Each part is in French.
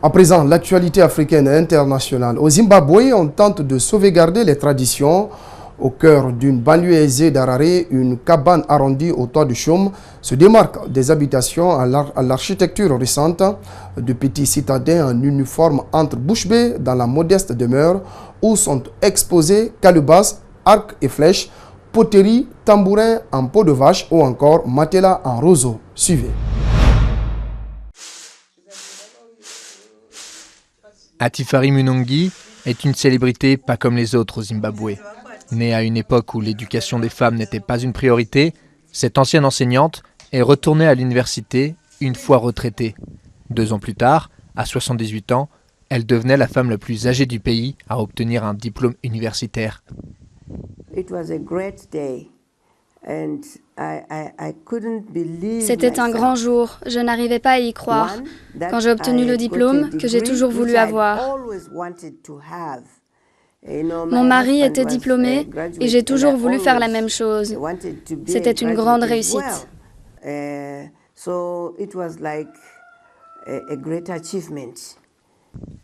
À présent, l'actualité africaine et internationale. Au Zimbabwe, on tente de sauvegarder les traditions. Au cœur d'une banlieue aisée d'Harare, une cabane arrondie au toit de chaume se démarque des habitations à l'architecture récente. De petits citadins en uniforme entrent bouche bée dans la modeste demeure où sont exposés calebasses, arcs et flèches, poteries, tambourins en peau de vache ou encore matelas en roseau. Suivez. Atifari Munongi est une célébrité pas comme les autres au Zimbabwe. Née à une époque où l'éducation des femmes n'était pas une priorité, cette ancienne enseignante est retournée à l'université une fois retraitée. 2 ans plus tard, à 78 ans, elle devenait la femme la plus âgée du pays à obtenir un diplôme universitaire. C'était un grand jour, je n'arrivais pas à y croire. Quand j'ai obtenu le diplôme que j'ai toujours voulu avoir. Mon mari était diplômé et j'ai toujours voulu faire la même chose. C'était une grande réussite.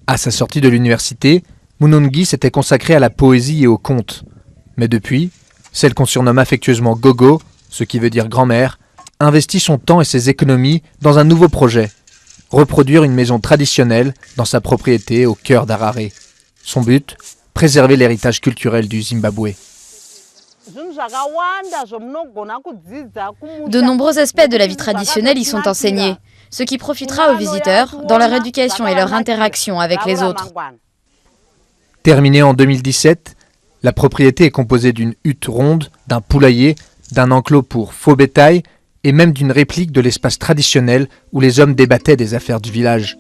À sa sortie de l'université, Munongi s'était consacrée à la poésie et au conte. Mais depuis, celle qu'on surnomme affectueusement Gogo, ce qui veut dire grand-mère, investit son temps et ses économies dans un nouveau projet. Reproduire une maison traditionnelle dans sa propriété au cœur d'Harare. Son but, préserver l'héritage culturel du Zimbabwe. De nombreux aspects de la vie traditionnelle y sont enseignés, ce qui profitera aux visiteurs dans leur éducation et leur interaction avec les autres. Terminée en 2017, la propriété est composée d'une hutte ronde, d'un poulailler, d'un enclos pour faux bétail et même d'une réplique de l'espace traditionnel où les hommes débattaient des affaires du village.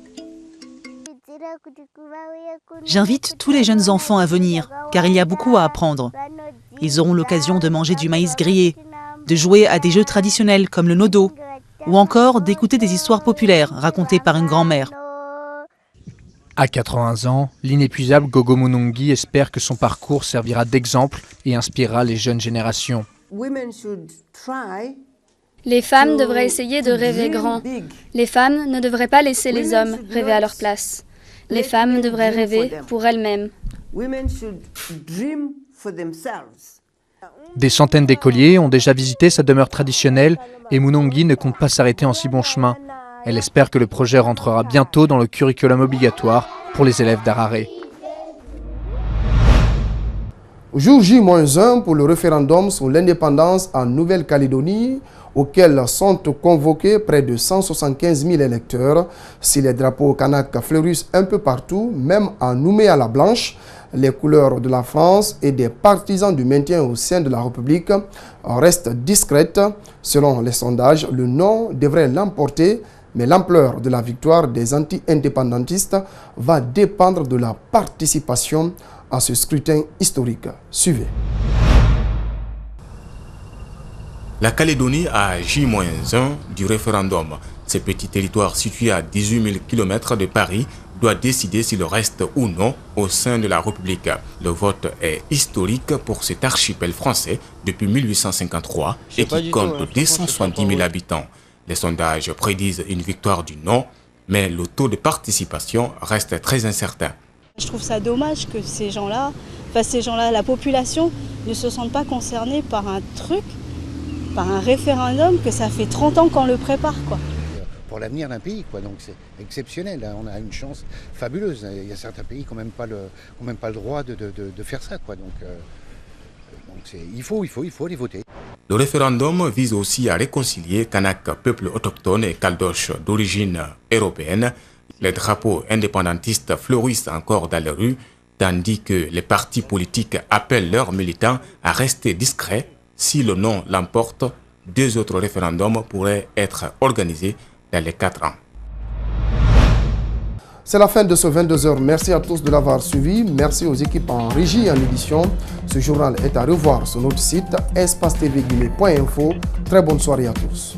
J'invite tous les jeunes enfants à venir, car il y a beaucoup à apprendre. Ils auront l'occasion de manger du maïs grillé, de jouer à des jeux traditionnels comme le nodo, ou encore d'écouter des histoires populaires racontées par une grand-mère. À 80 ans, l'inépuisable Gogo Munongi espère que son parcours servira d'exemple et inspirera les jeunes générations. Les femmes devraient essayer de rêver grand. Les femmes ne devraient pas laisser les hommes rêver à leur place. Les femmes devraient rêver pour elles-mêmes. Des centaines d'écoliers ont déjà visité sa demeure traditionnelle et Munongi ne compte pas s'arrêter en si bon chemin. Elle espère que le projet rentrera bientôt dans le curriculum obligatoire pour les élèves d'Harare. Jour J-1 pour le référendum sur l'indépendance en Nouvelle-Calédonie, auquel sont convoqués près de 175 000 électeurs. Si les drapeaux kanaks fleurissent un peu partout, même en Nouméa-la-Blanche, les couleurs de la France et des partisans du maintien au sein de la République restent discrètes. Selon les sondages, le non devrait l'emporter, mais l'ampleur de la victoire des anti-indépendantistes va dépendre de la participation à ce scrutin historique. Suivez. La Calédonie a J-1 du référendum. Ce petit territoire situé à 18 000 km de Paris doit décider s'il reste ou non au sein de la République. Le vote est historique pour cet archipel français depuis 1853 et qui compte 270 000 habitants. Les sondages prédisent une victoire du non, mais le taux de participation reste très incertain. Je trouve ça dommage que ces gens-là, la population, ne se sentent pas concernés par un truc, par un référendum, que ça fait 30 ans qu'on le prépare, quoi. Pour l'avenir d'un pays, quoi. Donc c'est exceptionnel, on a une chance fabuleuse. Il y a certains pays qui n'ont même pas le droit de faire ça, quoi. Donc il faut aller voter. Le référendum vise aussi à réconcilier Kanak, peuple autochtone, et Caldoche d'origine européenne. Les drapeaux indépendantistes fleurissent encore dans les rues, tandis que les partis politiques appellent leurs militants à rester discrets. Si le non l'emporte, 2 autres référendums pourraient être organisés dans les 4 ans. C'est la fin de ce 22h. Merci à tous de l'avoir suivi. Merci aux équipes en régie et en édition. Ce journal est à revoir sur notre site espace-tv-guinée.info. Très bonne soirée à tous.